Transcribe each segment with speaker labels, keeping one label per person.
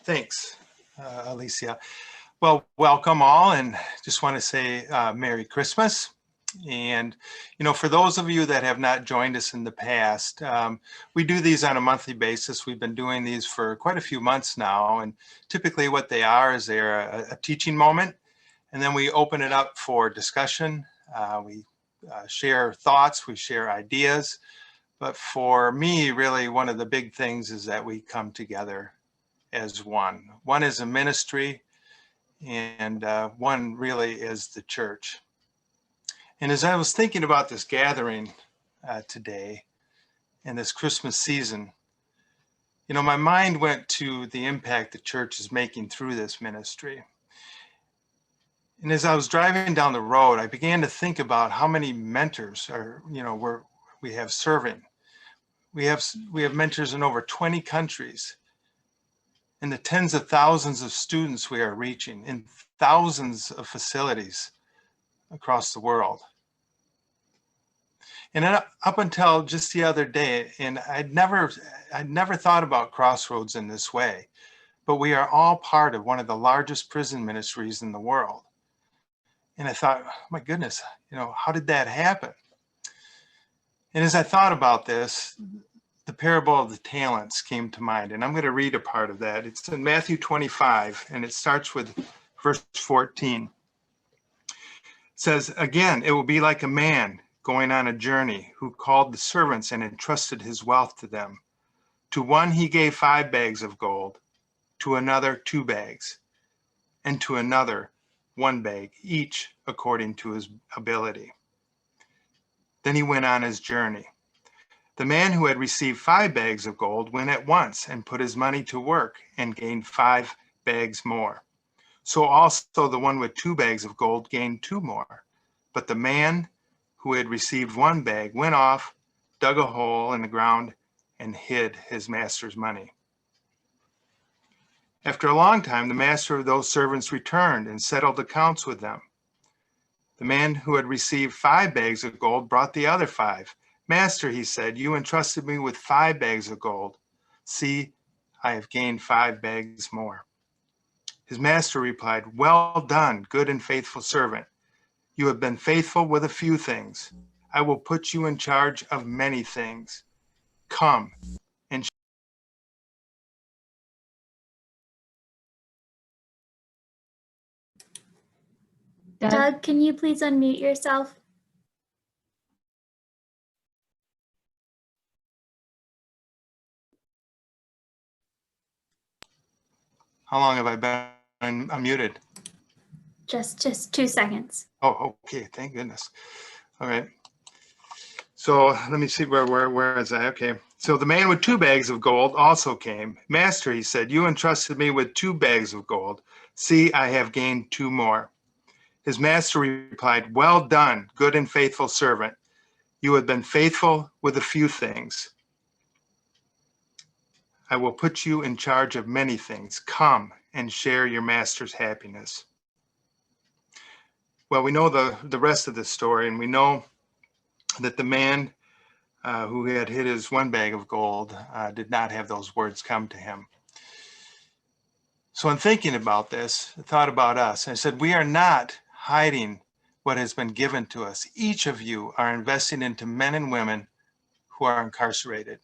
Speaker 1: Thanks, Alicia. Well, welcome all, and just want to say Merry Christmas. And, for those of you that have not joined us in the past, we do these on a monthly basis. We've been doing these for quite a few months now, and typically what they are is they're a teaching moment, and then we open it up for discussion. We share thoughts, we share ideas, but for me, really, one of the big things is that we come together as one. One is a ministry, and one really is the church. And as I was thinking about this gathering today and this Christmas season, my mind went to the impact the church is making through this ministry. And as I was driving down the road, I began to think about how many mentors we have serving. We have mentors in over 20 countries, and the tens of thousands of students we are reaching in thousands of facilities across the world. And up until just the other day, and I'd never thought about Crossroads in this way, but we are all part of one of the largest prison ministries in the world. And I thought, oh my goodness, how did that happen? And as I thought about this, the parable of the talents came to mind, and I'm going to read a part of that. It's in Matthew 25, and it starts with verse 14. It says, "Again, it will be like a man going on a journey who called the servants and entrusted his wealth to them. To one he gave 5 bags of gold, to another 2 bags, and to another 1 bag, each according to his ability. Then he went on his journey. The man who had received 5 bags of gold went at once and put his money to work and gained 5 bags more. So also the one with 2 bags of gold gained 2 more. But the man who had received 1 bag went off, dug a hole in the ground, and hid his master's money. After a long time, the master of those servants returned and settled accounts with them. The man who had received 5 bags of gold brought the other 5. 'Master,' he said, 'you entrusted me with 5 bags of gold. See, I have gained 5 bags more.' His master replied, 'Well done, good and faithful servant. You have been faithful with a few things. I will put you in charge of many things. Come and..."
Speaker 2: Doug, can you please unmute yourself?
Speaker 1: How long have I been unmuted?
Speaker 2: Just 2 seconds.
Speaker 1: Oh, okay. Thank goodness. All right. So let me see where is I? Okay. So the man with 2 bags of gold also came. 'Master,' he said, 'you entrusted me with 2 bags of gold. See, I have gained 2 more.' His master replied, 'Well done, good and faithful servant. You have been faithful with a few things. I will put you in charge of many things. Come and share your master's happiness.'" Well, we know the rest of the story, and we know that the man who had hid his 1 bag of gold did not have those words come to him. So in thinking about this, I thought about us. I said, we are not hiding what has been given to us. Each of you are investing into men and women who are incarcerated.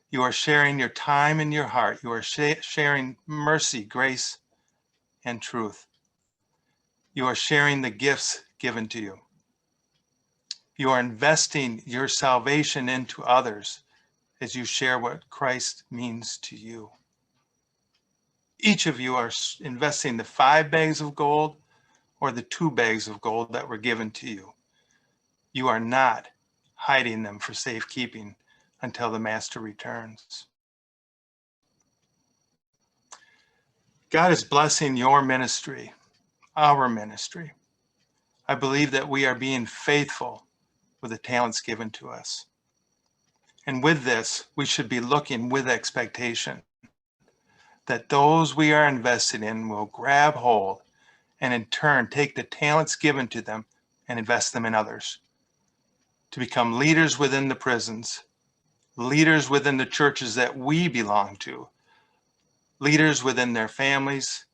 Speaker 1: You are sharing your time and your heart. You are sharing mercy, grace, and truth. You are sharing the gifts given to you. You are investing your salvation into others as you share what Christ means to you. Each of you are investing the 5 bags of gold or the 2 bags of gold that were given to you. You are not hiding them for safekeeping until the master returns. God is blessing your ministry, our ministry. I believe that we are being faithful with the talents given to us. And with this, we should be looking with expectation that those we are invested in will grab hold and in turn take the talents given to them and invest them in others to become leaders within the prisons, leaders within the churches that we belong to, leaders within their families,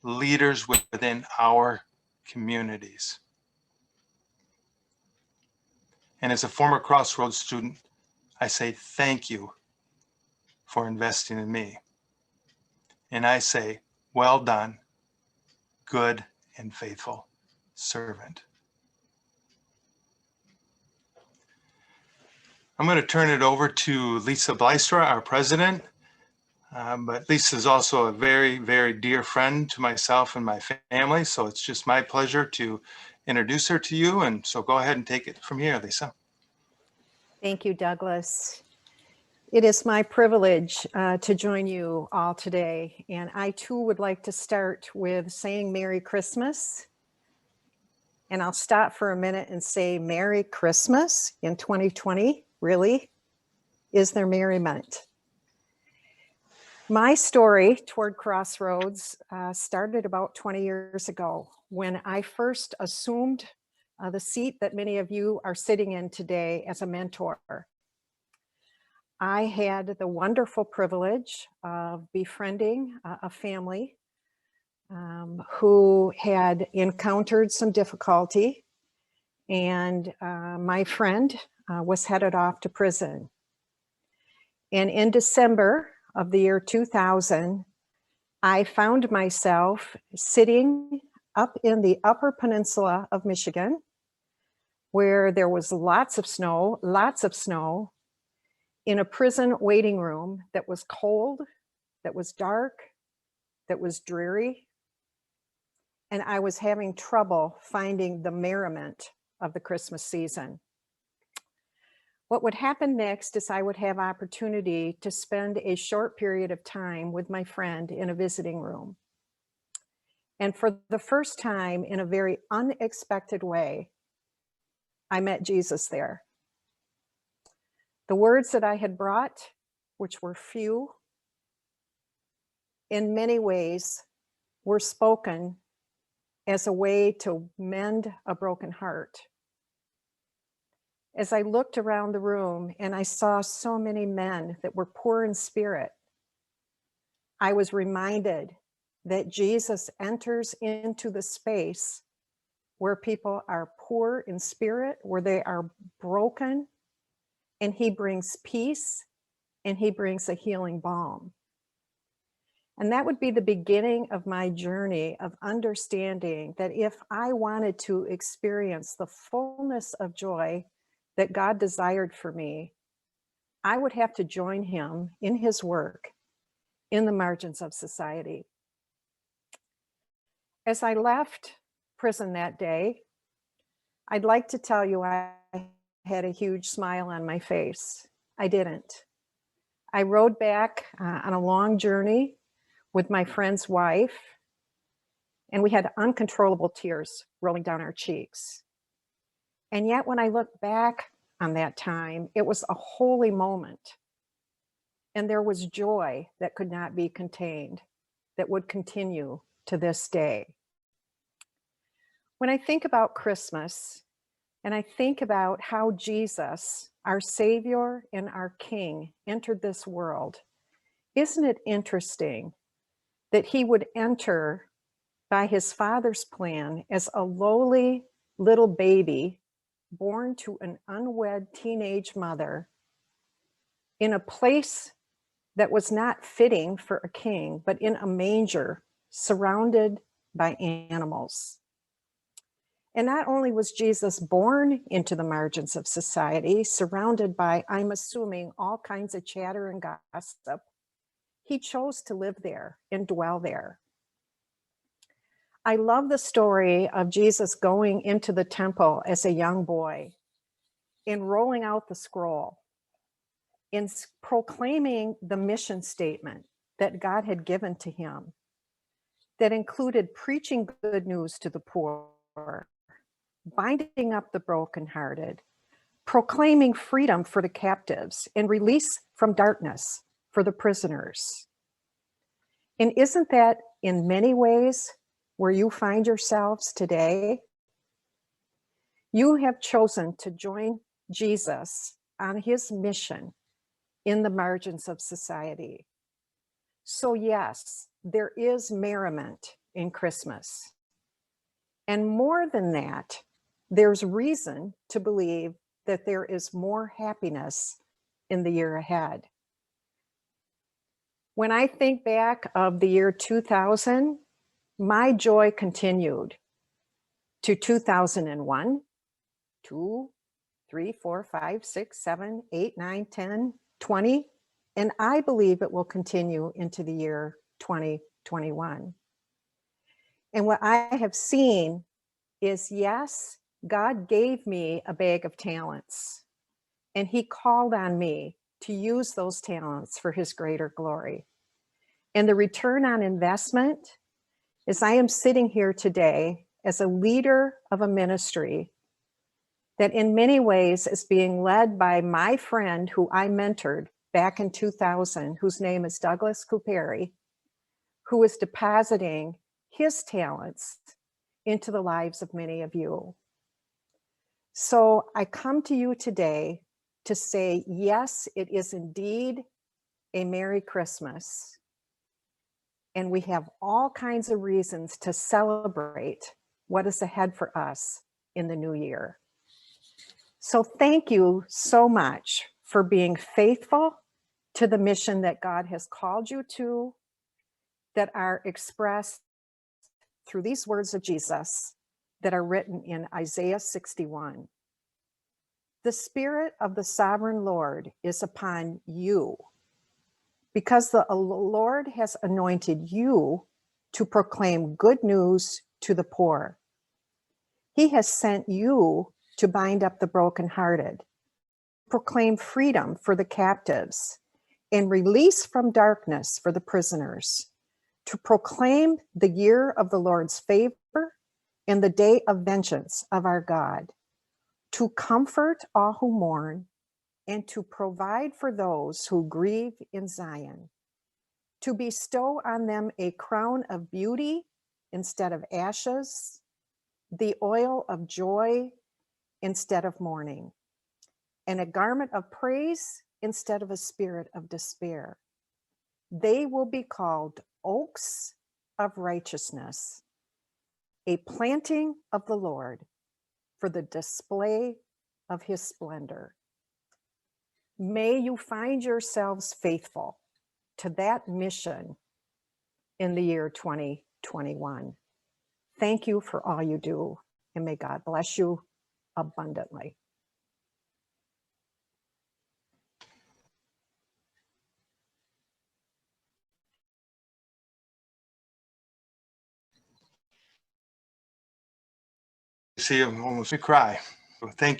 Speaker 1: leaders within our communities. And as a former Crossroads student, I say thank you for investing in me. And I say, well done, good and faithful servant. I'm going to turn it over to Lisa Blystra, our president. But Lisa is also a very, very dear friend to myself and my family. So it's just my pleasure to introduce her to you. And so go ahead and take it from here, Lisa.
Speaker 3: Thank you, Douglas. It is my privilege to join you all today. And I too would like to start with saying Merry Christmas. And I'll stop for a minute and say Merry Christmas in 2020. Really? Is there merriment? My story toward Crossroads started about 20 years ago when I first assumed the seat that many of you are sitting in today as a mentor. I had the wonderful privilege of befriending a family who had encountered some difficulty, and my friend was headed off to prison. And in December of the year 2000, I found myself sitting up in the Upper Peninsula of Michigan, where there was lots of snow, in a prison waiting room that was cold, that was dark, that was dreary. And I was having trouble finding the merriment of the Christmas season. What would happen next is I would have opportunity to spend a short period of time with my friend in a visiting room. And for the first time, in a very unexpected way, I met Jesus there. The words that I had brought, which were few, in many ways were spoken as a way to mend a broken heart. As I looked around the room and I saw so many men that were poor in spirit, I was reminded that Jesus enters into the space where people are poor in spirit, where they are broken, and he brings peace and he brings a healing balm. And that would be the beginning of my journey of understanding that if I wanted to experience the fullness of joy that God desired for me, I would have to join him in his work in the margins of society. As I left prison that day, I'd like to tell you I had a huge smile on my face. I didn't. I rode back on a long journey with my friend's wife, and we had uncontrollable tears rolling down our cheeks. And yet when I look back on that time, it was a holy moment. And there was joy that could not be contained, that would continue to this day. When I think about Christmas, and I think about how Jesus, our Savior and our King, entered this world, isn't it interesting that he would enter by his Father's plan as a lowly little baby born to an unwed teenage mother in a place that was not fitting for a king, but in a manger surrounded by animals. And not only was Jesus born into the margins of society, surrounded by, I'm assuming, all kinds of chatter and gossip, he chose to live there and dwell there. I love the story of Jesus going into the temple as a young boy, in rolling out the scroll, in proclaiming the mission statement that God had given to him, that included preaching good news to the poor, binding up the brokenhearted, proclaiming freedom for the captives, and release from darkness for the prisoners. And isn't that in many ways where you find yourselves today? You have chosen to join Jesus on his mission in the margins of society. So yes, there is merriment in Christmas. And more than that, there's reason to believe that there is more happiness in the year ahead. When I think back of the year 2000, my joy continued to 2001, 2, 3, 4, 5, 6, 7, 8, 9, 10, 20, and I believe it will continue into the year 2021. And what I have seen is, yes, God gave me a bag of talents, and he called on me to use those talents for his greater glory. And the return on investment is I am sitting here today as a leader of a ministry that in many ways is being led by my friend who I mentored back in 2000, whose name is Douglas Couperi, who is depositing his talents into the lives of many of you. So I come to you today to say, yes, it is indeed a Merry Christmas. And we have all kinds of reasons to celebrate what is ahead for us in the new year. So thank you so much for being faithful to the mission that God has called you to, that are expressed through these words of Jesus that are written in Isaiah 61. The Spirit of the Sovereign Lord is upon you, because the Lord has anointed you to proclaim good news to the poor. He has sent you to bind up the brokenhearted, proclaim freedom for the captives, and release from darkness for the prisoners, to proclaim the year of the Lord's favor and the day of vengeance of our God, to comfort all who mourn, and to provide for those who grieve in Zion, to bestow on them a crown of beauty instead of ashes, the oil of joy instead of mourning, and a garment of praise instead of a spirit of despair. They will be called oaks of righteousness, a planting of the Lord for the display of his splendor. May you find yourselves faithful to that mission in the year 2021. Thank you for all you do, and may God bless you abundantly.
Speaker 1: See, almost we cry. Thank you.